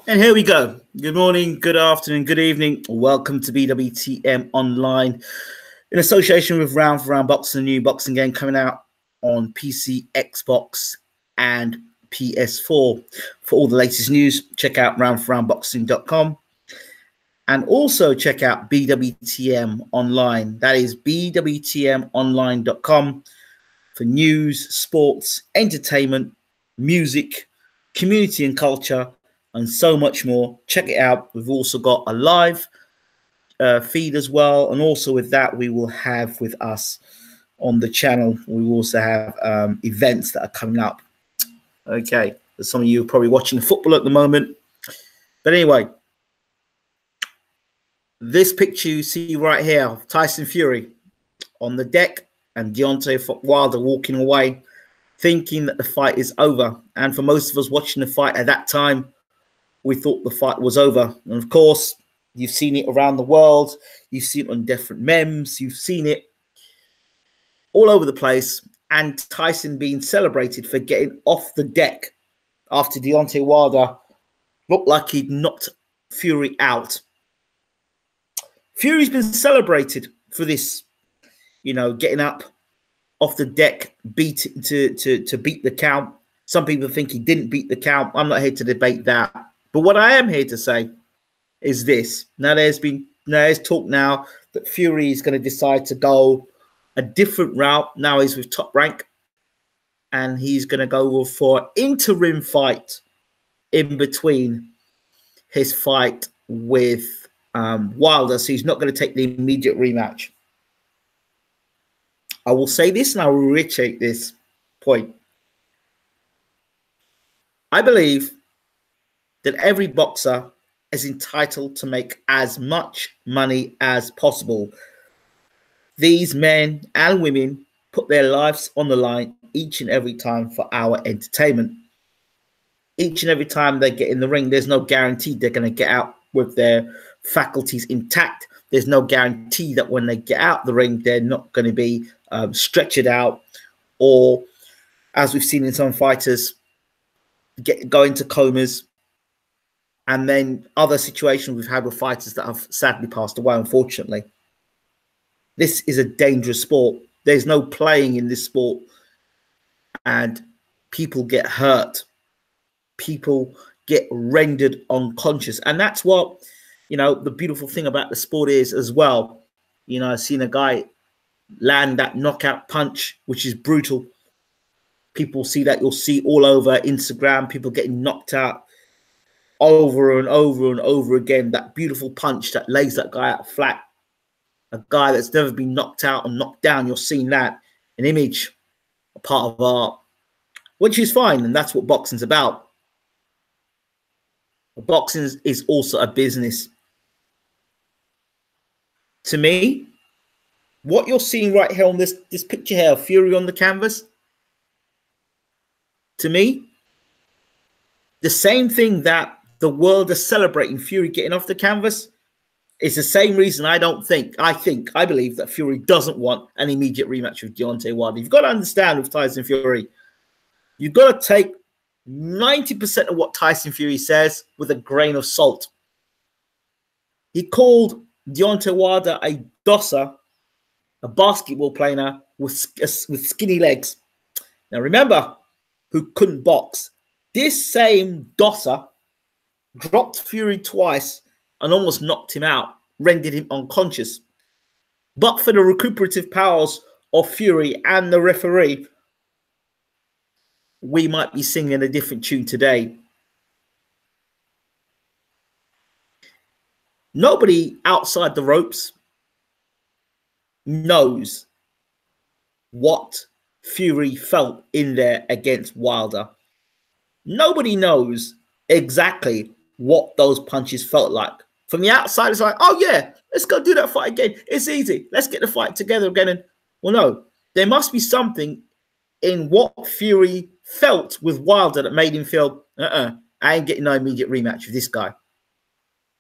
And here we go. Good morning, good afternoon, good evening. Welcome to BWTM Online in association with Round for Round Boxing, a new boxing game coming out on PC, Xbox, and PS4. For all the latest news, check out roundforroundboxing.com and also check out BWTM Online. That is BWTMOnline.com for news, sports, entertainment, music, community and culture, and so much more. Check it out. We've also got a live feed as well. And also with that, we will have with us on the channel, we will also have events that are coming up. Okay. Some of you are probably watching football at the moment. But anyway, this picture you see right here of Tyson Fury on the deck and Deontay Wilder walking away, thinking that the fight is over. And for most of us watching the fight at that time, we thought the fight was over. And of course, you've seen it around the world. You've seen it on different memes. You've seen it all over the place. And Tyson being celebrated for getting off the deck after Deontay Wilder looked like he'd knocked Fury out. Fury's been celebrated for this, you know, getting up off the deck, to beat the count. Some people think he didn't beat the count. I'm not here to debate that. But what I am here to say is this. Now, there's talk now that Fury is going to decide to go a different route. Now he's with Top Rank. And he's going to go for an interim fight in between his fight with Wilder. So he's not going to take the immediate rematch. I will say this and I will reiterate this point. I believe that every boxer is entitled to make as much money as possible. These men and women put their lives on the line each and every time for our entertainment. Each and every time they get in the ring, there's no guarantee they're going to get out with their faculties intact. There's no guarantee that when they get out the ring, they're not going to be stretched out, or, as we've seen in some fighters, go into comas. And then other situations we've had with fighters that have sadly passed away, unfortunately. This is a dangerous sport. There's no playing in this sport. And people get hurt. People get rendered unconscious. And that's what, you know, the beautiful thing about the sport is as well. You know, I've seen a guy land that knockout punch, which is brutal. People see that. You'll see all over Instagram, people getting knocked out over and over and over again. That beautiful punch that lays that guy out flat. A guy that's never been knocked out and knocked down. You're seeing that, an image, a part of art, which is fine. And that's what boxing's about. But boxing is also a business. To me, what you're seeing right here on this picture here, Fury on the canvas, to me, the same thing that the world is celebrating Fury getting off the canvas is the same reason I believe that Fury doesn't want an immediate rematch with Deontay Wilder. You've got to understand with Tyson Fury, you've got to take 90% of what Tyson Fury says with a grain of salt. He called Deontay Wilder a dosser, a basketball player with skinny legs. Now remember, who couldn't box. This same dosser dropped Fury twice and almost knocked him out, rendered him unconscious. But for the recuperative powers of Fury and the referee, we might be singing a different tune today. Nobody outside the ropes knows what Fury felt in there against Wilder. Nobody knows exactly what those punches felt like. From the outside, it's like, oh yeah, let's go do that fight again. It's easy. Let's get the fight together again. And well, no, there must be something in what Fury felt with Wilder that made him feel, I ain't getting no immediate rematch with this guy.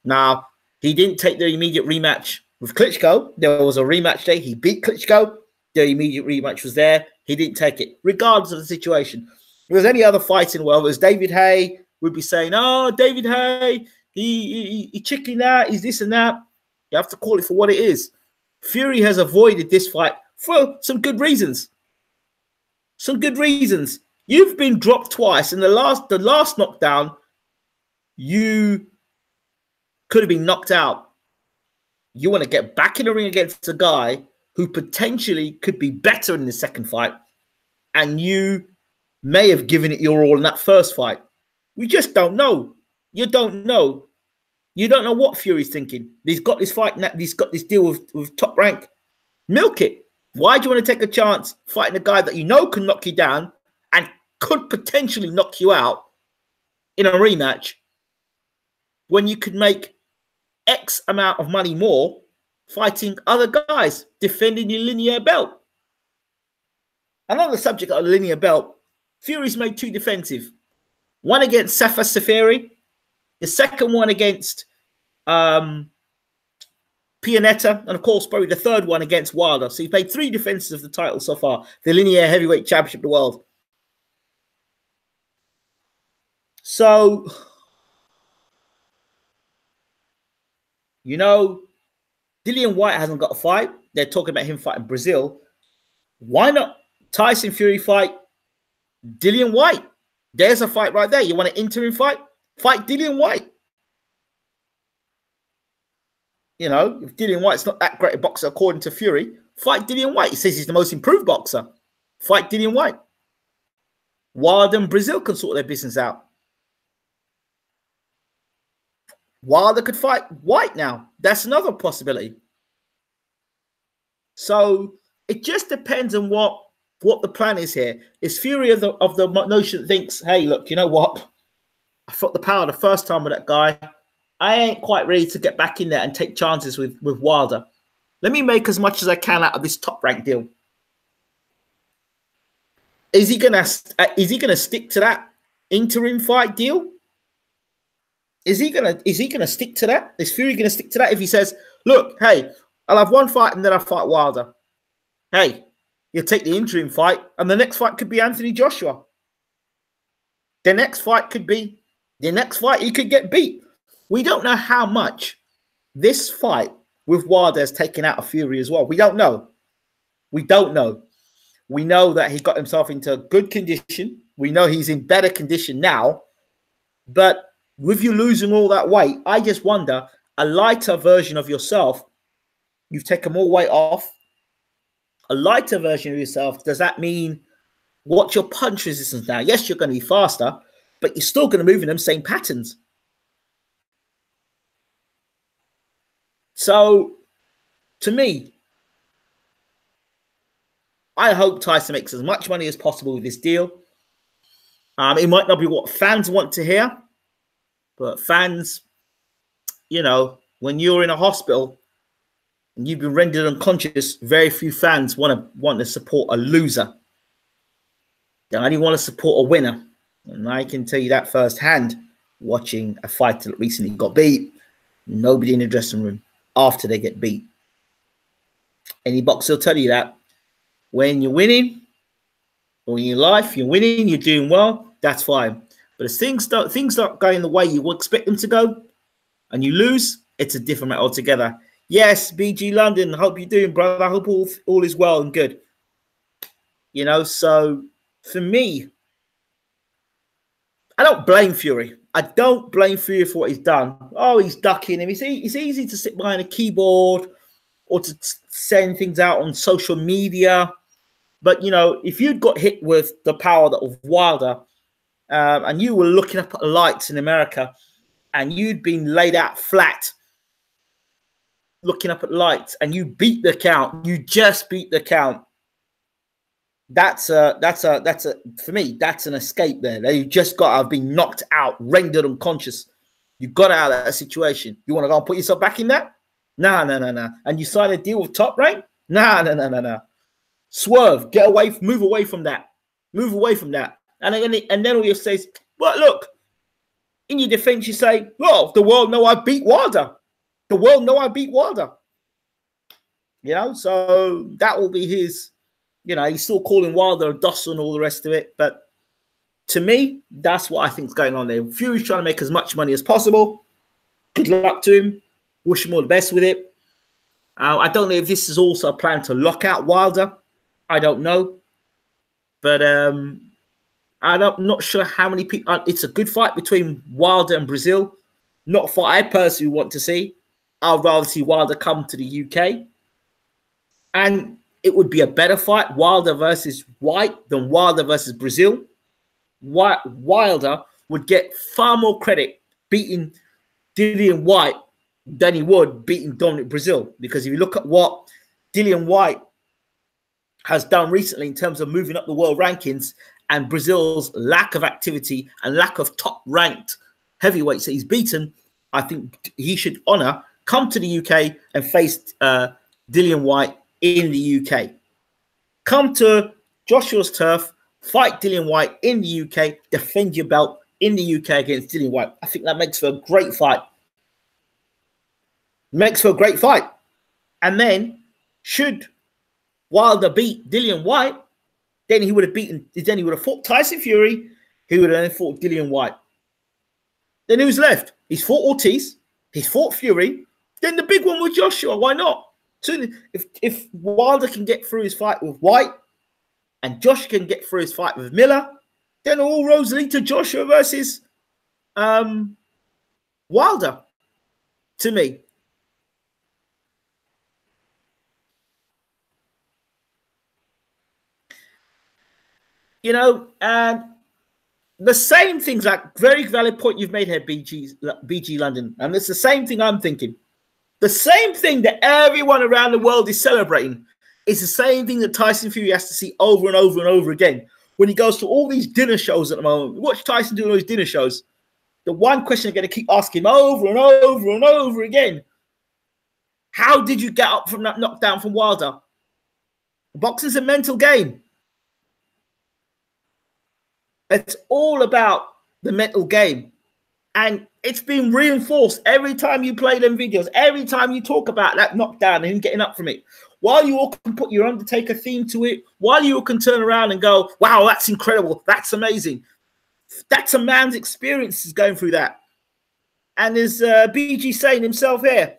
Now, he didn't take the immediate rematch with Klitschko. There was a rematch day. He beat Klitschko. The immediate rematch was there. He didn't take it, regardless of the situation. If there was any other fight in the world, it was David Haye would be saying, "Oh, David Haye, he chickened out. He's this and that." You have to call it for what it is. Fury has avoided this fight for some good reasons. Some good reasons. You've been dropped twice, and the last knockdown, you could have been knocked out. You want to get back in the ring against a guy who potentially could be better in the second fight, and you may have given it your all in that first fight. We just don't know. You don't know. You don't know what Fury's thinking. He's got this fight, he's got this deal with Top Rank. Milk it. Why do you want to take a chance fighting a guy that you know can knock you down and could potentially knock you out in a rematch when you could make X amount of money more fighting other guys, defending your linear belt? And on the subject of linear belt, Fury's made 2 defensive. One against Safa Safari, the second one against Pianetta, and of course probably the third one against Wilder. So he's made 3 defenses of the title so far, the linear heavyweight championship of the world. So, you know, Dillian Whyte hasn't got a fight. They're talking about him fighting Brazil. Why not Tyson Fury fight Dillian Whyte? There's a fight right there. You want an interim fight? Fight Dillian Whyte. You know, if Dillian Whyte's not that great a boxer according to Fury, fight Dillian Whyte. He says he's the most improved boxer. Fight Dillian Whyte. Wilder and Brazil can sort their business out. Wilder could fight Whyte now. That's another possibility. So it just depends on what the plan is here. Is Fury of the notion that thinks, hey, look, you know what? I fought the power the first time with that guy. I ain't quite ready to get back in there and take chances with Wilder. Let me make as much as I can out of this Top Rank deal. Is he gonna stick to that interim fight deal? Is he gonna stick to that? Is Fury gonna stick to that if he says, look, hey, I'll have one fight and then I'll fight Wilder. Hey, you'll take the interim fight, and the next fight could be Anthony Joshua. The next fight could be the next fight. He could get beat. We don't know how much this fight with Wilder has taken out of Fury as well. We don't know. We don't know. We know that he got himself into good condition. We know he's in better condition now. But with you losing all that weight, I just wonder, a lighter version of yourself, you've taken more weight off, a lighter version of yourself, does that mean what's your punch resistance now? Yes, you're going to be faster, but you're still going to move in them same patterns. So, to me, I hope Tyson makes as much money as possible with this deal. It might not be what fans want to hear, but fans, you know, when you're in a hospital and you've been rendered unconscious, very few fans want to support a loser. They only want to support a winner. And I can tell you that firsthand, watching a fighter that recently got beat, nobody in the dressing room after they get beat. Any boxer will tell you that. When you're winning, or in your life, you're winning, you're doing well, that's fine. But if things start going the way you would expect them to go, and you lose, it's a different matter altogether. Yes, BG London, hope you're doing, brother. I hope all is well and good. You know, so for me, I don't blame Fury. I don't blame Fury for what he's done. Oh, he's ducking him. It's easy to sit behind a keyboard or to send things out on social media. But, you know, if you'd got hit with the power of Wilder and you were looking up at the lights in America and you'd been laid out flat looking up at the lights and you beat the count, you just beat the count. That's for me, that's an escape there. You just got to have been knocked out, rendered unconscious. You got out of that situation. You want to go and put yourself back in that? No. And you sign a deal with Top Rank? No. Swerve, get away, move away from that. Move away from that. And then all you say is, well, look, in your defense, you say, well, the world know I beat Wilder. The world know I beat Wilder. You know, so that will be his, you know, he's still calling Wilder a Dawson and all the rest of it. But To me, that's what I think is going on there. Fury's trying to make as much money as possible. Good luck to him. Wish him all the best with it. I don't know if this is also a plan to lock out Wilder. I don't know. But I'm not sure how many people. It's a good fight between Wilder and Brazil. Not a fight I personally want to see. I'd rather see Wilder come to the UK. And it would be a better fight, Wilder versus White, than Wilder versus Brazil. Wilder would get far more credit beating Dillian White than he would beating Dominic Brazil. Because if you look at what Dillian White has done recently in terms of moving up the world rankings and Brazil's lack of activity and lack of top-ranked heavyweights that he's beaten, I think he should come to the UK and face Dillian White in the UK. Come to Joshua's turf, fight Dillian White in the UK, defend your belt in the UK against Dillian White. I think that makes for a great fight. Makes for a great fight. And then, should Wilder beat Dillian White, then he would have fought Tyson Fury. He would have then fought Dillian White. Then who's left? He's fought Ortiz. He's fought Fury. Then the big one with Joshua. Why not? So if Wilder can get through his fight with White and Josh can get through his fight with Miller, then all roads lead to Joshua versus Wilder, to me. You know, and the same things, like very valid point you've made here, BG London. And it's the same thing I'm thinking. The same thing that everyone around the world is celebrating is the same thing that Tyson Fury has to see over and over and over again. When he goes to all these dinner shows at the moment, watch Tyson doing all these dinner shows. The one question they're going to keep asking him over and over and over again. How did you get up from that knockdown from Wilder? Boxing's a mental game. It's all about the mental game. And it's been reinforced every time you play them videos, every time you talk about that knockdown and him getting up from it. While you all can put your Undertaker theme to it, while you all can turn around and go, wow, that's incredible, that's amazing. That's a man's experience is going through that. And as BG saying himself here,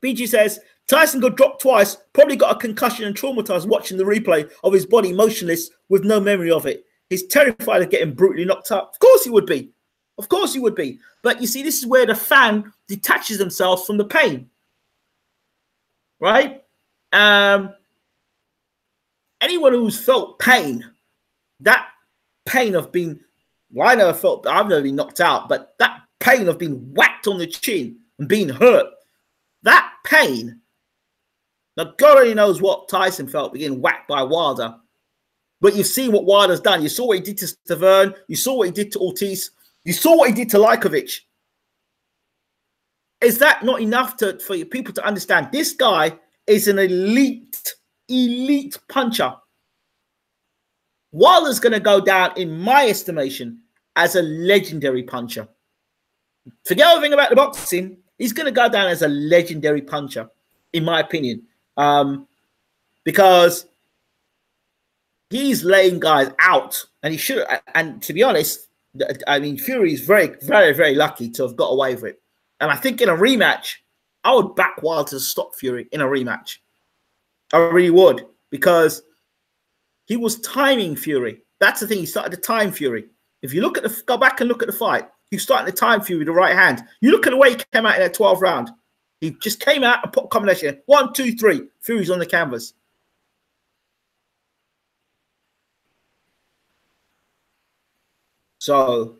BG says, Tyson got dropped twice, probably got a concussion and traumatized watching the replay of his body motionless with no memory of it. He's terrified of getting brutally knocked up. Of course he would be. Of course he would be. But you see, this is where the fan detaches themselves from the pain. Right? Anyone who's felt pain, that pain of being, well, I've never been knocked out, but that pain of being whacked on the chin and being hurt, that pain, now God only knows what Tyson felt being whacked by Wilder. But you've seen what Wilder's done. You saw what he did to Stavern. You saw what he did to Ortiz. You saw what he did to Lajkovic. Is that not enough for people to understand? This guy is an elite puncher. Wilder's going to go down, in my estimation, as a legendary puncher. Forget everything about the boxing. He's going to go down as a legendary puncher, in my opinion. Because he's laying guys out, and he should. And to be honest, I mean, Fury is very, very, very lucky to have got away with it. And I think in a rematch, I would back Wilder to stop Fury in a rematch. I really would, because he was timing Fury. That's the thing. He started to time Fury. If you look at go back and look at the fight, he started to time Fury with the right hand. You look at the way he came out in that 12th round. He just came out and put a combination. 1, 2, 3. Fury's on the canvas. So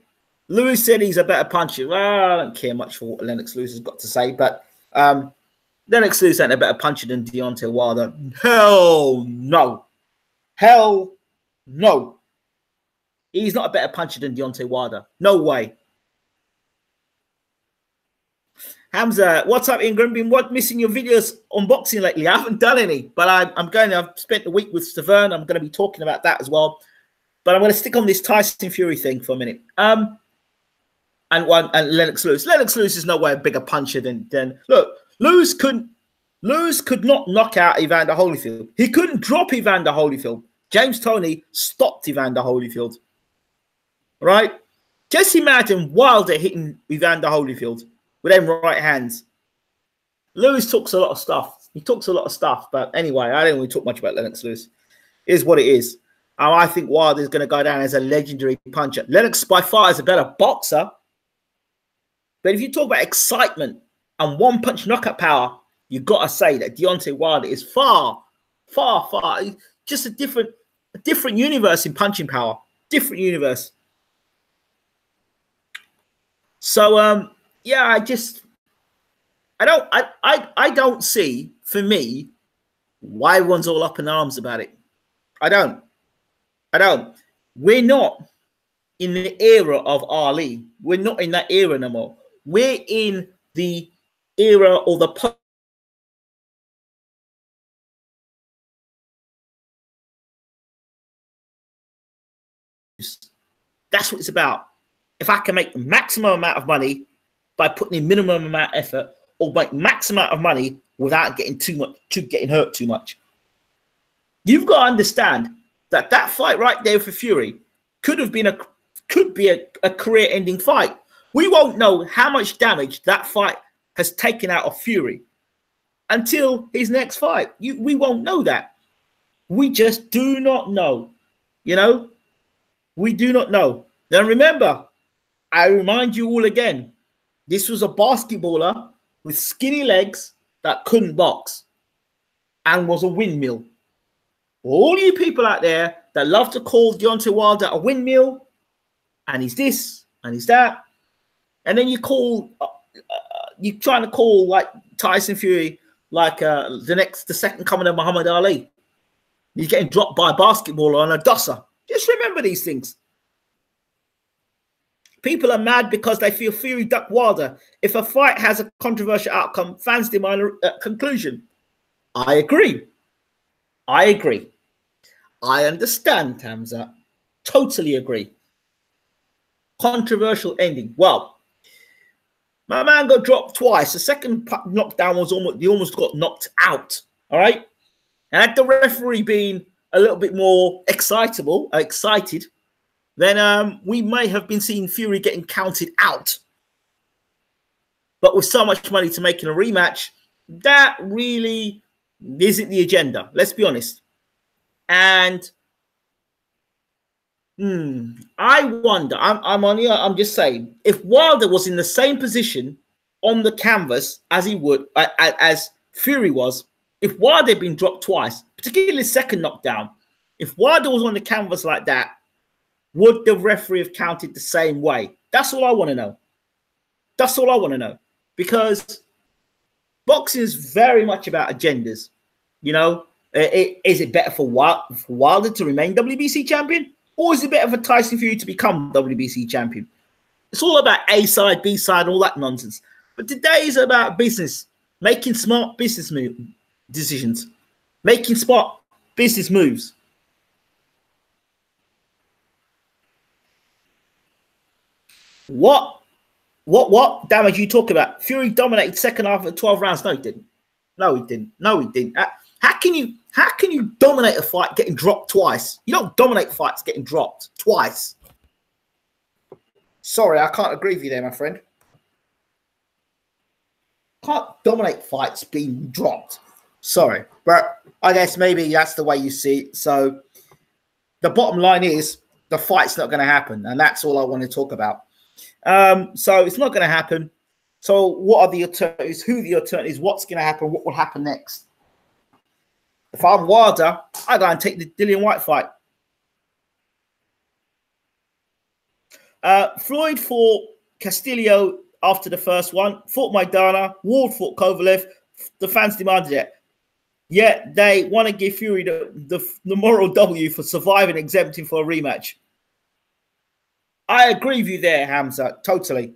Lewis said he's a better puncher. Well, I don't care much for what Lennox Lewis has got to say, but Lennox Lewis ain't a better puncher than Deontay Wilder. Hell no. Hell no. He's not a better puncher than Deontay Wilder. No way. Hamza, what's up, Ingram? Been missing your videos on boxing lately? I haven't done any, but I've spent the week with Stavern. I'm going to be talking about that as well. But I'm going to stick on this Tyson Fury thing for a minute. And Lennox Lewis. Lennox Lewis is no way a bigger puncher than look. Lewis could not knock out Evander Holyfield. He couldn't drop Evander Holyfield. James Toney stopped Evander Holyfield. right? Just imagine Wilder hitting Evander Holyfield with them right hands. Lewis talks a lot of stuff. He talks a lot of stuff. But anyway, I don't really talk much about Lennox Lewis. It is what it is. I think Wilder is going to go down as a legendary puncher. Lennox by far is a better boxer. But if you talk about excitement and one-punch knockout power, you've got to say that Deontay Wilder is far, far, far, just a different universe in punching power. Different universe. So, yeah, I don't see, for me, why everyone's all up in arms about it. I don't. We're not in the era of Ali. We're not in that era no more. We're in the era or the That's what it's about. If I can make the maximum amount of money by putting in minimum amount of effort, or make maximum amount of money without getting getting hurt too much. You've got to understand that that fight right there for Fury could be a career-ending fight. We won't know how much damage that fight has taken out of Fury until his next fight. We won't know that. We just do not know. You know, we do not know. Now remember, I remind you all again, this was a basketballer with skinny legs that couldn't box and was a windmill. All you people out there that love to call Deontay Wilder a windmill, and he's this and he's that, and then you're trying to call like Tyson Fury like the second coming of Muhammad Ali. He's getting dropped by a basketballer on a dusser. Just remember these things. People are mad because they feel Fury ducked Wilder. If a fight has a controversial outcome, fans demand a conclusion. I agree. I understand, Hamza. Totally agree. Controversial ending. Well, my man got dropped twice. The second knockdown was he almost got knocked out. All right. And had the referee been a little bit more excited, then we may have been seeing Fury getting counted out. But with so much money to make in a rematch, that really isn't the agenda. Let's be honest. And I wonder, I'm just saying, if Wilder was in the same position on the canvas as as Fury was, if Wilder had been dropped twice, particularly the second knockdown, if Wilder was on the canvas like that, would the referee have counted the same way? That's all I want to know. That's all I want to know. Because boxing is very much about agendas. You know, is it better for Wilder to remain WBC champion? Or is it better for Tyson Fury to become WBC champion? It's all about A side, B side, all that nonsense. But today is about business, making smart business decisions, making smart business moves. What damage you talk about? Fury dominated second half of the 12 rounds. No, he didn't. No, he didn't. How can you dominate a fight getting dropped twice? You don't dominate fights getting dropped twice. Sorry, I can't agree with you there, my friend. Can't dominate fights being dropped. Sorry, but I guess maybe that's the way you see it. So the bottom line is the fight's not going to happen, and that's all I want to talk about. So it's not going to happen. So what are the alternatives? Who are the alternatives? What's going to happen? What will happen next? If I'm Wilder, I'd go and take the Dillian Whyte fight. Floyd fought Castillo after the first one, fought Maidana, Ward fought Kovalev. The fans demanded it. Yet they want to give Fury the moral W for surviving, exempting for a rematch. I agree with you there, Hamza, totally.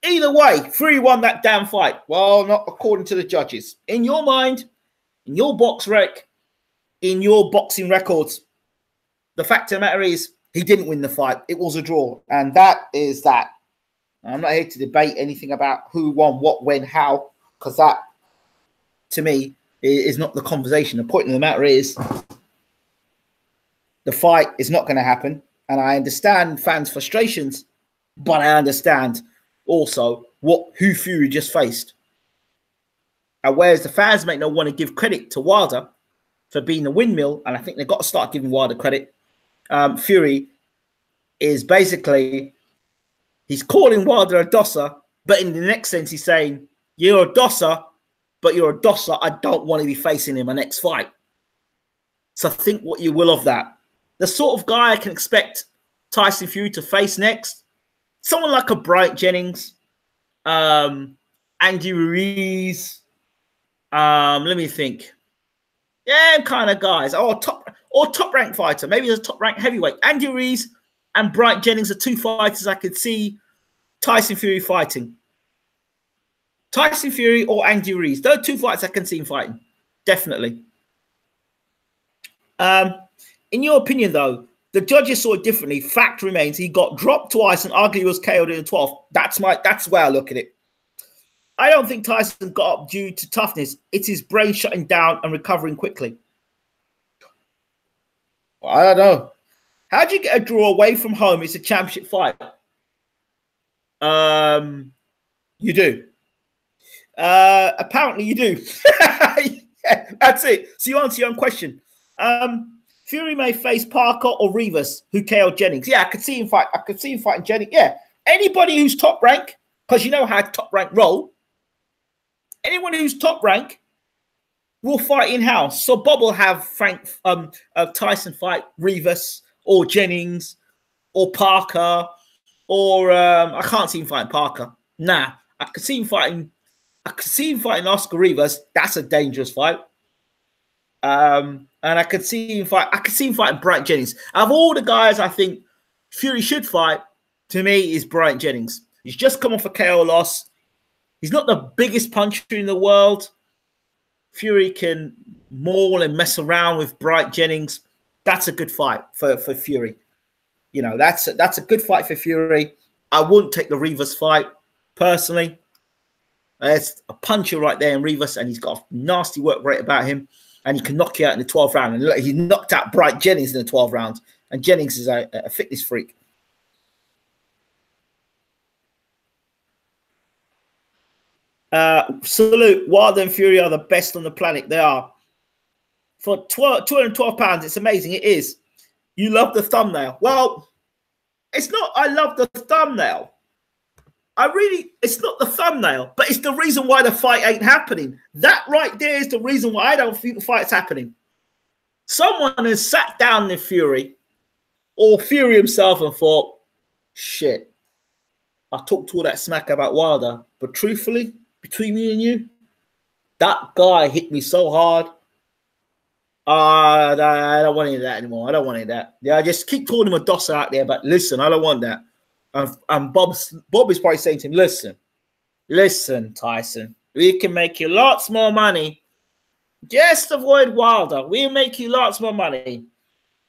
Either way, Fury won that damn fight. Well, not according to the judges. In your mind, in your box rec, in your boxing records, the fact of the matter is he didn't win the fight. It was a draw. And that is that. I'm not here to debate anything about who won, what, when, how, because that, to me, is not the conversation. The point of the matter is the fight is not going to happen. And I understand fans' frustrations, but I understand also who Fury just faced. And whereas the fans might not want to give credit to Wilder for being a windmill, and I think they've got to start giving Wilder credit, Fury is basically, he's calling Wilder a dosser, but in the next sense, he's saying, you're a dosser, but you're a dosser. I don't want to be facing in my next fight. So think what you will of that. The sort of guy I can expect Tyson Fury to face next, someone like a Bright Jennings, Andy Ruiz, let me think. Yeah, kind of guys. Top rank fighter. Maybe a top rank heavyweight. Andy Ruiz and Bright Jennings are two fighters I could see Tyson Fury fighting. Tyson Fury or Andy Ruiz. Those are two fights I can see him fighting. Definitely. In your opinion, though, the judges saw it differently. Fact remains, he got dropped twice and arguably was KO'd in the 12th. That's the way I look at it. I don't think Tyson got up due to toughness. It's his brain shutting down and recovering quickly. Well, I don't know. How do you get a draw away from home? It's a championship fight. You do. Apparently you do. Yeah, that's it. So you answer your own question. Fury may face Parker or Rivas, who KO'd Jennings. Yeah, I could see him fight. I could see him fighting Jennings. Yeah, anybody who's top rank, because you know how top rank roll. Anyone who's top rank will fight in house. So Bob will have Tyson fight Rivas or Jennings or Parker, or I can't see him fighting Parker. Nah, I could see him fighting. I could see him fighting Oscar Rivas. That's a dangerous fight. And I could see him fight. I could see him fighting Bright Jennings. Of all the guys, I think Fury should fight. To me, is Bright Jennings. He's just come off a KO loss. He's not the biggest puncher in the world. Fury can maul and mess around with Bright Jennings. That's a good fight for Fury. You know, that's a good fight for Fury. I wouldn't take the Rivas fight personally. There's a puncher right there in Rivas, and he's got a nasty work rate about him, and he can knock you out in the 12th round. And look, he knocked out Bright Jennings in the 12th round, and Jennings is a fitness freak. Salute. Wilder and Fury are the best on the planet. They are. For 212 pounds, it's amazing. It is. You love the thumbnail. Well, it's not I love the thumbnail. It's not the thumbnail, but it's the reason why the fight ain't happening. That right there is the reason why I don't think the fight's happening. Someone has sat down with Fury, or Fury himself, and thought, shit, I talked all that smack about Wilder, but truthfully, between me and you, that guy hit me so hard. I don't want any of that anymore. I don't want any of that. Yeah, I just keep calling him a dosser out there, but listen, I don't want that. And Bob is probably saying to him, listen, Tyson, we can make you lots more money. Just avoid Wilder. We'll make you lots more money.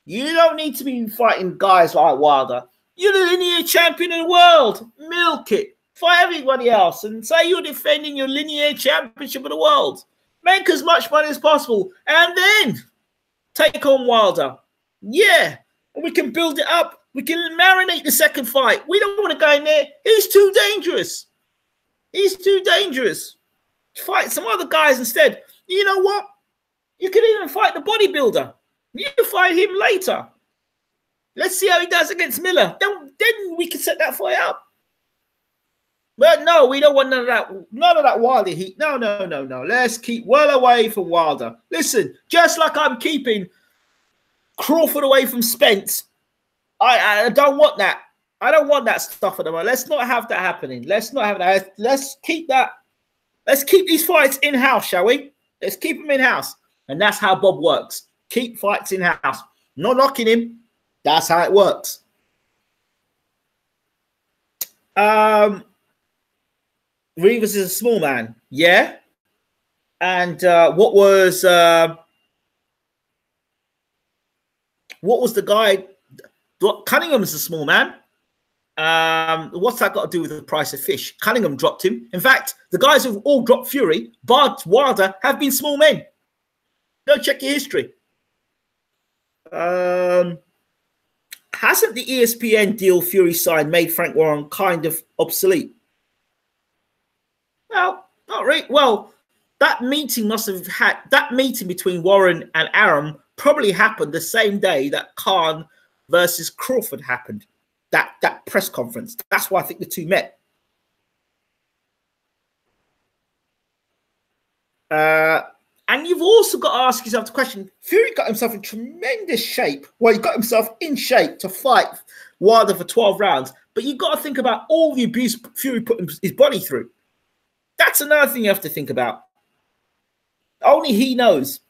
You don't need to be fighting guys like Wilder. You're the linear champion of the world. Milk it. Fight everybody else and say you're defending your linear championship of the world. Make as much money as possible and then take on Wilder. Yeah, and we can build it up. We can marinate the second fight. We don't want to go in there. He's too dangerous. He's too dangerous. Fight some other guys instead. You know what? You could even fight the bodybuilder. You can fight him later. Let's see how he does against Miller. Then we can set that fight up. But no, we don't want none of that. None of that Wilder heat. No. Let's keep well away from Wilder. Listen, just like I'm keeping Crawford away from Spence, I don't want that. I don't want that stuff at the moment. Let's not have that happening. Let's not have that. Let's keep that. Let's keep these fights in-house, shall we? Let's keep them in-house. And that's how Bob works. Keep fights in-house. Not knocking him. That's how it works. Rivas is a small man. Yeah. And what was the guy? Cunningham's a small man. What's that got to do with the price of fish? Cunningham dropped him. In fact, the guys who've all dropped Fury, but Wilder, have been small men. Go check your history. How hasn't the ESPN deal Fury signed made Frank Warren kind of obsolete? Well, not really. Well, that meeting between Warren and Arum probably happened the same day that Khan versus Crawford happened. That press conference. That's why I think the two met. And you've also got to ask yourself the question, Fury got himself in tremendous shape. Well, he got himself in shape to fight Wilder for 12 rounds. But you've got to think about all the abuse Fury put his body through. That's another thing you have to think about. Only he knows.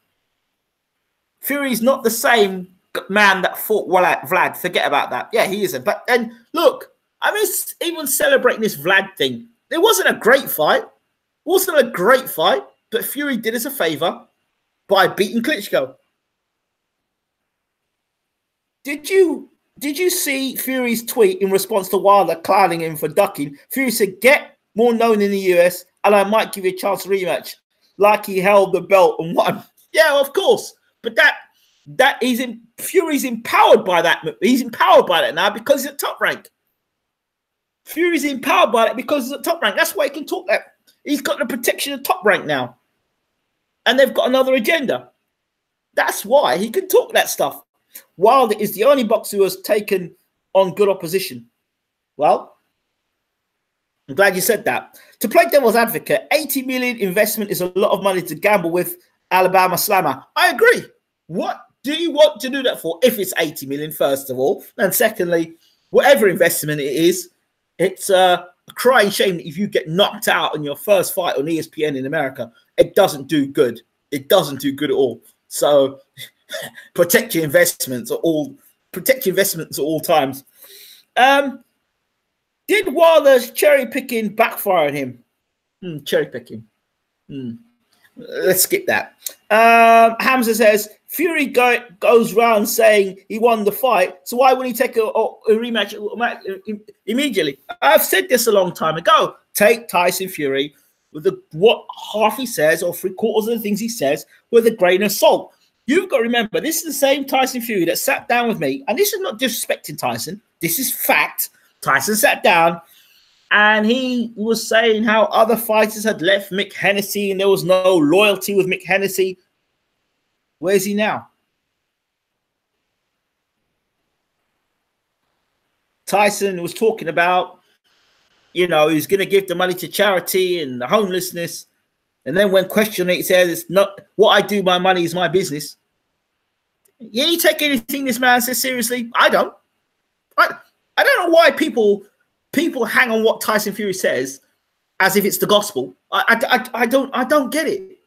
Fury's not the same man that fought Vlad. Forget about that. Yeah, he isn't. But then, look, I mean, even celebrating this Vlad thing, it wasn't a great fight. It wasn't a great fight. But Fury did us a favor by beating Klitschko. Did you see Fury's tweet in response to Wilder clowning him for ducking? Fury said, "Get more known in the US, and I might give you a chance to rematch." Like he held the belt and won. Yeah, of course. But Fury's empowered by that. He's empowered by that now because he's at top rank. Fury's empowered by that because he's at top rank. That's why he can talk that. He's got the protection of top rank now. And they've got another agenda. That's why he can talk that stuff. Wilder is the only boxer who has taken on good opposition. Well, I'm glad you said that. To play devil's advocate, 80 million investment is a lot of money to gamble with Alabama Slammer. I agree. What do you want to do that for if it's 80 million, first of all? And secondly, whatever investment it is, it's a crying shame that if you get knocked out in your first fight on ESPN in America, it doesn't do good. It doesn't do good at all. So protect your investments at all times. Did Wilder's cherry picking backfire on him? Cherry picking. Let's skip that. Hamza says Fury goes round saying he won the fight, so why wouldn't he take a rematch immediately? I've said this a long time ago. Take Tyson Fury with what half he says or 3/4 of the things he says with a grain of salt. You've got to remember, this is the same Tyson Fury that sat down with me, and this is not disrespecting Tyson. This is fact. Tyson sat down and he was saying how other fighters had left Mick Hennessy and there was no loyalty with Mick Hennessy. Where's he now? Tyson was talking about, he's going to give the money to charity and the homelessness. And then when questioned, he says, "It's not what I do. My money is my business." Yeah, you take anything this man says seriously? I don't. I don't know why people hang on what Tyson Fury says as if it's the gospel. I don't get it.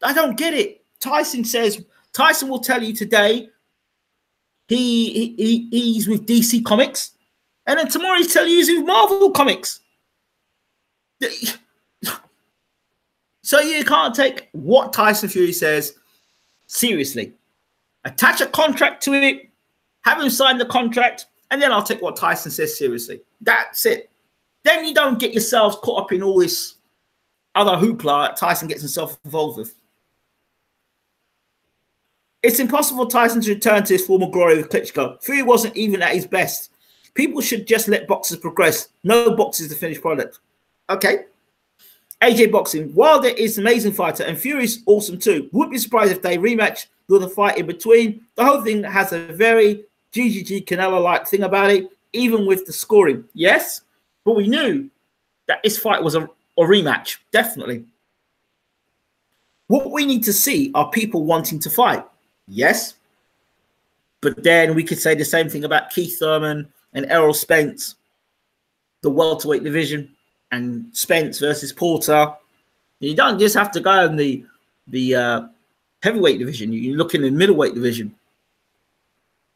I don't get it. Tyson will tell you today he's with DC Comics, and then tomorrow he's telling you he's with Marvel Comics. So you can't take what Tyson Fury says seriously. Attach a contract to it, have him sign the contract, and then I'll take what Tyson says seriously. That's it. Then you don't get yourselves caught up in all this other hoopla that Tyson gets himself involved with. It's impossible for Tyson to return to his former glory with Klitschko. Fury wasn't even at his best. People should just let boxers progress. No box is the finished product. Okay. AJ Boxing. Wilder is an amazing fighter and Fury's awesome too. Wouldn't be surprised if they rematch with a fight in between. The whole thing has a very GGG Canelo-like thing about it, even with the scoring. Yes, but we knew that this fight was a rematch, definitely. What we need to see are people wanting to fight. Yes, but then we could say the same thing about Keith Thurman and Errol Spence, the welterweight division, and Spence versus Porter. You don't just have to go in the heavyweight division. You look in the middleweight division.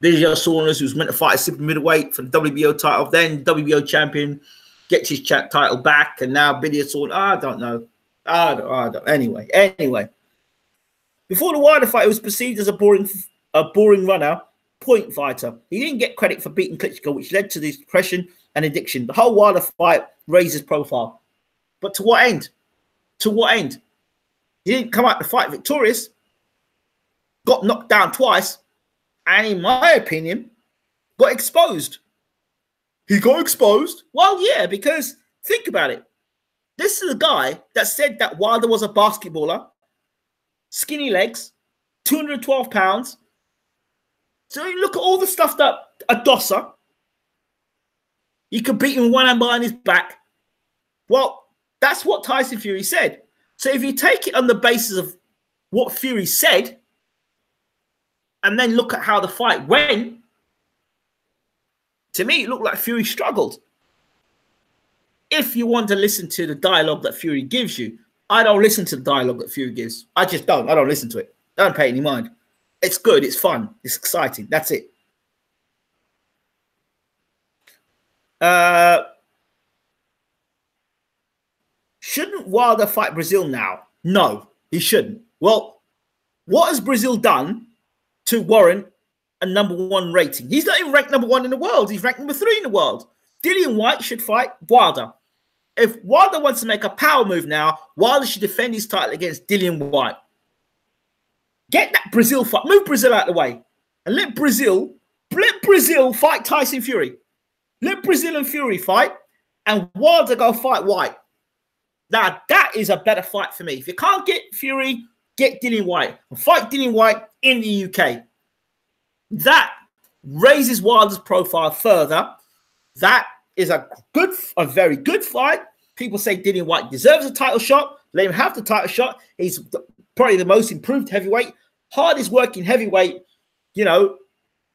Vijay Saunders, who's meant to fight a super middleweight for the WBO title, then WBO champion, gets his title back, and now Vijay Saunders. I don't know. I don't. Anyway. Before the Wilder fight, he was perceived as a boring runner, point fighter. He didn't get credit for beating Klitschko, which led to his depression and addiction. The whole Wilder fight raised his profile. But to what end? To what end? He didn't come out to fight victorious. Got knocked down twice. And in my opinion, got exposed. He got exposed? Well, yeah, because think about it. This is a guy that said that Wilder was a basketballer, skinny legs, 212 pounds. So you look at all the stuff that a dosser, you could beat him with one hand behind his back. Well, that's what Tyson Fury said. So if you take it on the basis of what Fury said, and then look at how the fight went, to me, it looked like Fury struggled. If you want to listen to the dialogue that Fury gives you, I don't listen to the dialogue that Fury gives. I just don't. I don't listen to it. I don't pay any mind. It's good. It's fun. It's exciting. That's it. Shouldn't Wilder fight Brazil now? No, he shouldn't. Well, what has Brazil done to warrant a #1 rating? He's not even ranked #1 in the world. He's ranked #3 in the world. Dillian Whyte should fight Wilder. If Wilder wants to make a power move now, Wilder should defend his title against Dillian Whyte. Get that Brazil fight. Move Brazil out of the way. And let Brazil fight Tyson Fury. Let Brazil and Fury fight. And Wilder go fight Whyte. Now, that is a better fight for me. If you can't get Fury, get Dillian Whyte. And fight Dillian Whyte in the UK. That raises Wilder's profile further. That is a very good fight. People say Dillian Whyte deserves a title shot. Let him have the title shot. He's probably the most improved heavyweight, hardest working heavyweight, you know,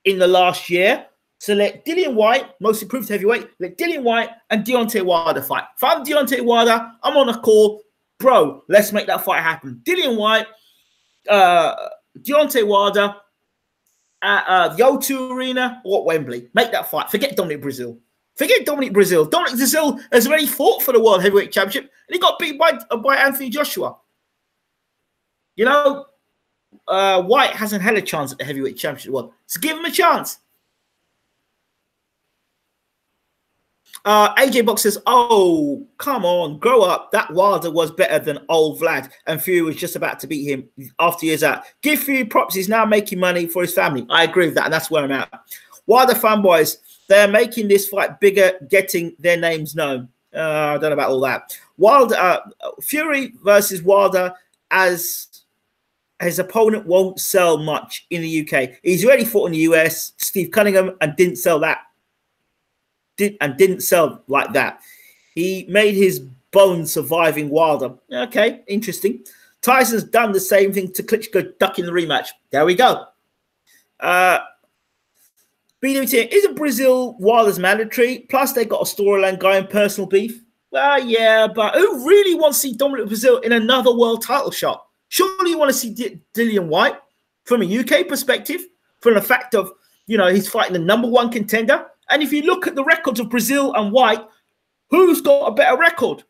in the last year. So let Dillian Whyte, most improved heavyweight, let Dillian Whyte and Deontay Wilder fight. If I'm Deontay Wilder, I'm on a call. Bro, let's make that fight happen. Dillian Whyte, Deontay Wilder at the O2 Arena or at Wembley. Make that fight. Forget Dominic Brazil. Forget Dominic Brazil. Dominic Brazil has already fought for the World Heavyweight Championship and he got beat by Anthony Joshua. You know, Whyte hasn't had a chance at the Heavyweight Championship world. So give him a chance. AJ Box says, oh, come on, grow up. That Wilder was better than old Vlad, and Fury was just about to beat him after years out. Give Fury props. He's now making money for his family. I agree with that, and that's where I'm at. Wilder fanboys, they're making this fight bigger, getting their names known. I don't know about all that. Fury versus Wilder as his opponent won't sell much in the UK. He's already fought in the US, Steve Cunningham, and didn't sell that. Didn't sell like that. He made his bones surviving Wilder. Okay, interesting. Tyson's done the same thing to Klitschko, ducking the rematch. There we go. BWT, isn't Brazil Wilder's mandatory? Plus, they got a storyline going, personal beef. Well, yeah, but who really wants to see Dominic Brazil in another world title shot? Surely you want to see Dillian Whyte from a UK perspective, from the fact of, you know, he's fighting the #1 contender. And if you look at the records of Brazil and Whyte, who's got a better record?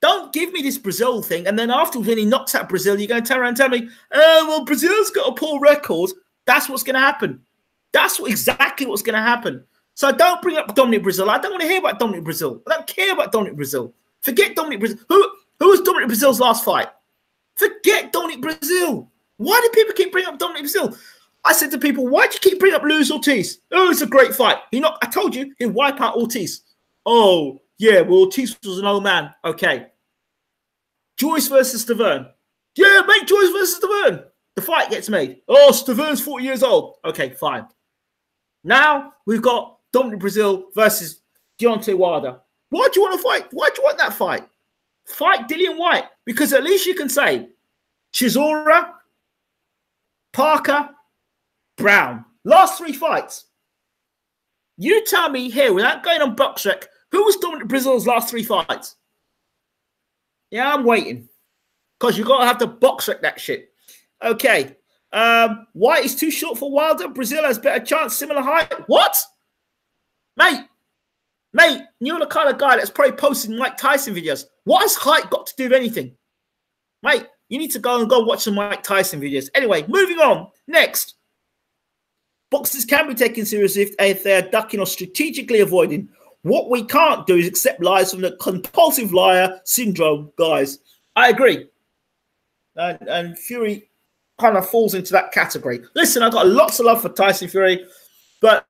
Don't give me this Brazil thing. And then after when he knocks out Brazil, you're going to turn around and tell me, oh, well, Brazil's got a poor record. That's what's going to happen. That's exactly what's going to happen. So don't bring up Dominic Brazil. I don't want to hear about Dominic Brazil. I don't care about Dominic Brazil. Forget Dominic Brazil. Who was Dominic Brazil's last fight? Forget Dominic Brazil. Why do people keep bringing up Dominic Brazil? I said to people, why do you keep bringing up Luis Ortiz? Oh, it's a great fight. I told you he'd wipe out Ortiz. Oh, yeah, well, Ortiz was an old man. Okay. Joyce versus Stavern. Yeah, make Joyce versus Stavern. The fight gets made. Oh, Stavern's 40 years old. Okay, fine. Now we've got Dominic Brazil versus Deontay Wilder. Why do you want to fight? Why do you want that fight? Fight Dillian Whyte. Because at least you can say Chisora, Parker, Brown. Last 3 fights. You tell me here, without going on BoxRec, who was Dominic Brazil's last 3 fights? Yeah, I'm waiting. Because you've got to have to BoxRec that shit. Okay. Whyte is too short for Wilder. Brazil has better chance, similar height. What? Mate, you're the kind of guy that's probably posting Mike Tyson videos. What has height got to do with anything? Mate, you need to go watch some Mike Tyson videos. Anyway, moving on. Next. Boxers can be taken seriously if they are ducking or strategically avoiding. What we can't do is accept lies from the compulsive liar syndrome, guys. I agree. And Fury kind of falls into that category. Listen, I've got lots of love for Tyson Fury, but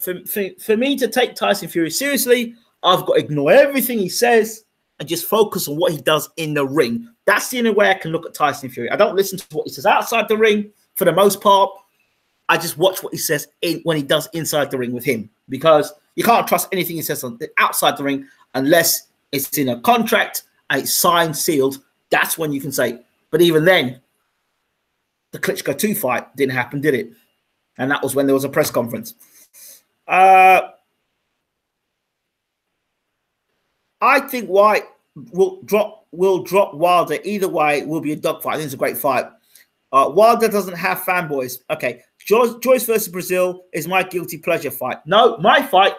For me to take Tyson Fury seriously, I've got to ignore everything he says and just focus on what he does in the ring. That's the only way I can look at Tyson Fury. I don't listen to what he says outside the ring for the most part. I just watch what he says when he does inside the ring with him, because you can't trust anything he says outside the ring unless it's in a contract and it's signed, sealed. That's when you can say. But even then, the Klitschko 2 fight didn't happen, did it? And that was when there was a press conference. I think White will drop Wilder. Either way, it will be a dogfight. I think it's a great fight. Wilder doesn't have fanboys. Okay, Joyce versus Brazil is my guilty pleasure fight. No, my fight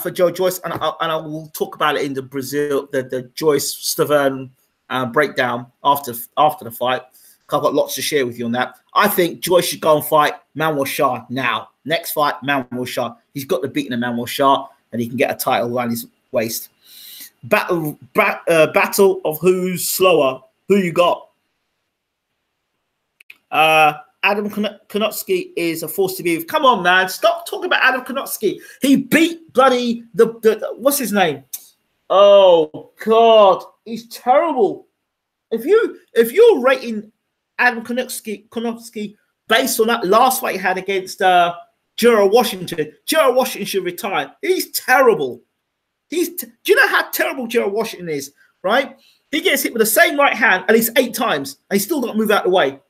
for Joe Joyce, and I will talk about it in the Brazil, the Joyce Stavern breakdown after the fight. I've got lots to share with you on that. I think Joyce should go and fight Manuel Shah now. Next fight, Manuel Shah. He's got to beat the Manuel Shah, and he can get a title around his waist. Battle of who's slower. Who you got? Adam Konotsky is a force to be with. Come on, man. Stop talking about Adam Konotsky. He beat bloody the what's his name? Oh, God. He's terrible. If you're rating Adam Konotsky based on that last fight he had against Gerald Washington should retire. He's terrible. Do you know how terrible Gerald Washington is, right? He gets hit with the same right hand at least 8 times, and he still don't move out of the way.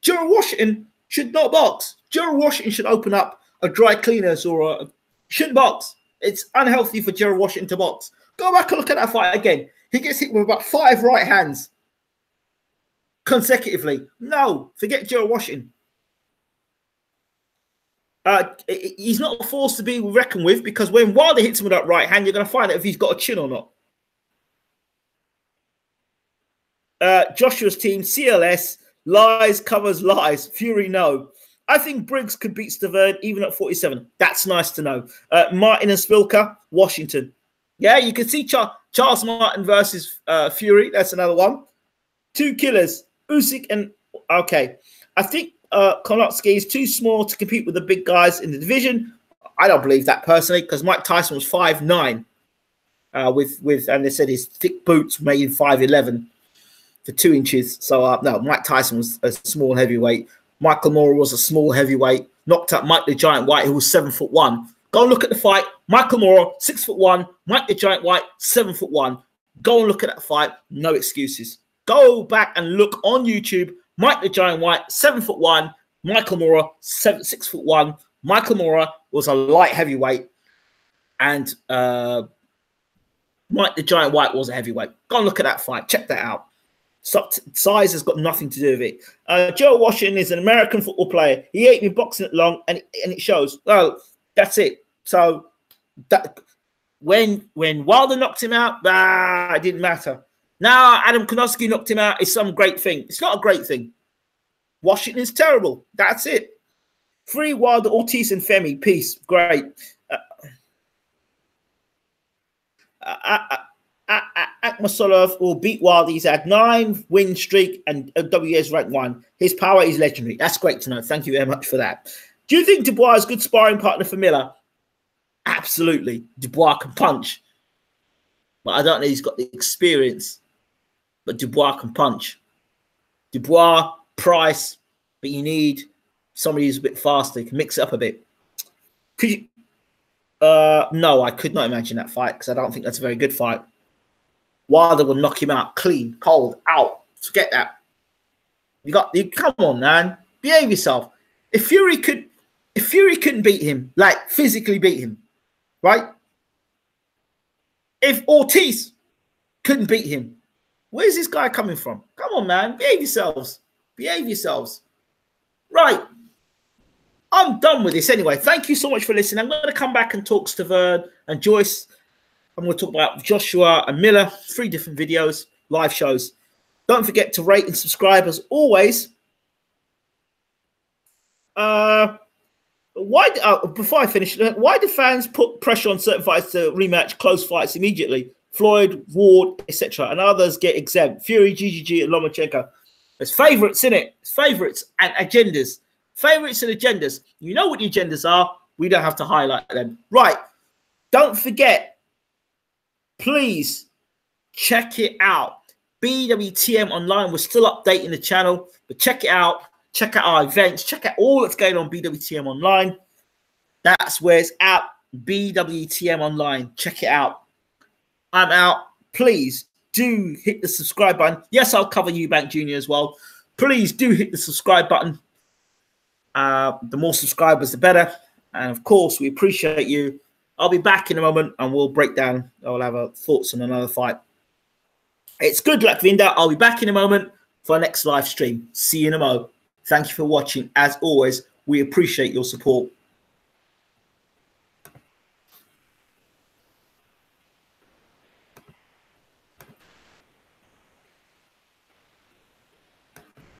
Gerald Washington should not box. Gerald Washington should open up a dry cleaners or shouldn't box. It's unhealthy for Gerald Washington to box. Go back and look at that fight again. He gets hit with about 5 right hands consecutively. No, forget Gerald Washington. He's not a force to be reckoned with, because when Wilder hits him with that right hand, you're going to find out if he's got a chin or not. Joshua's team, CLS, lies covers lies. Fury, no. I think Briggs could beat Stavern even at 47. That's nice to know. Martin and Spilka, Washington. Yeah, you can see Charles Martin versus Fury. That's another one. 2 killers, Usyk and... Okay. I think Konotsky is too small to compete with the big guys in the division. I don't believe that personally, because Mike Tyson was 5'9", and they said his thick boots made him 5'11" for 2 inches. So no, Mike Tyson was a small heavyweight. Michael Moorer was a small heavyweight. Knocked out Mike the Giant White, who was 7'1". Go and look at the fight. Michael Moorer, 6'1". Mike the Giant White, 7'1". Go and look at that fight. No excuses. Go back and look on YouTube. Mike the Giant White, 7'1". Michael Moorer, 6'1". Michael Moorer was a light heavyweight, and Mike the Giant White was a heavyweight. Go and look at that fight. Check that out. Size has got nothing to do with it. Joe Washington is an American football player. He ain't been boxing it long, and it shows. Oh, that's it. So that when Wilder knocked him out, it didn't matter. Now Adam Konotsky knocked him out. It's some great thing. It's not a great thing. Washington's terrible. That's it. Free Wilder, Ortiz, and Femi. Peace. Great. Akhmasolov will beat Wilder. He's had 9-win streak and WS rank 1. His power is legendary. That's great to know. Thank you very much for that. Do you think Dubois is a good sparring partner for Miller? Absolutely. Dubois can punch, but I don't know he's got the experience. But Dubois can punch. Dubois, Price, but you need somebody who's a bit faster. You can mix it up a bit. Could you? No, I could not imagine that fight, because I don't think that's a very good fight. Wilder will knock him out clean, cold, out. Forget that. Come on, man. Behave yourself. If Fury couldn't beat him, like physically beat him, right? If Ortiz couldn't beat him, where's this guy coming from? Come on, man. Behave yourselves. Behave yourselves. Right. I'm done with this anyway. Thank you so much for listening. I'm going to come back and talk to Stavern and Joyce. I'm going to talk about Joshua and Miller. 3 different videos, live shows. Don't forget to rate and subscribe as always. Before I finish, why do fans put pressure on certain fights to rematch close fights immediately? Floyd, Ward, etc., and others get exempt. Fury, GGG, and Lomachenko. There's favourites in it. It's favourites and agendas. Favourites and agendas. You know what the agendas are. We don't have to highlight them. Right. Don't forget, please check it out. BWTM Online. We're still updating the channel, but check it out. Check out our events. Check out all that's going on BWTM Online. That's where it's at. BWTM Online. Check it out. I'm out. Please do hit the subscribe button. Yes, I'll cover Eubank Jr. as well. Please do hit the subscribe button. The more subscribers, the better. And of course, we appreciate you. I'll be back in a moment and we'll break down. I'll have our thoughts on another fight. It's good luck, Vinda. I'll be back in a moment for our next live stream. See you in a mo. Thank you for watching. As always, we appreciate your support.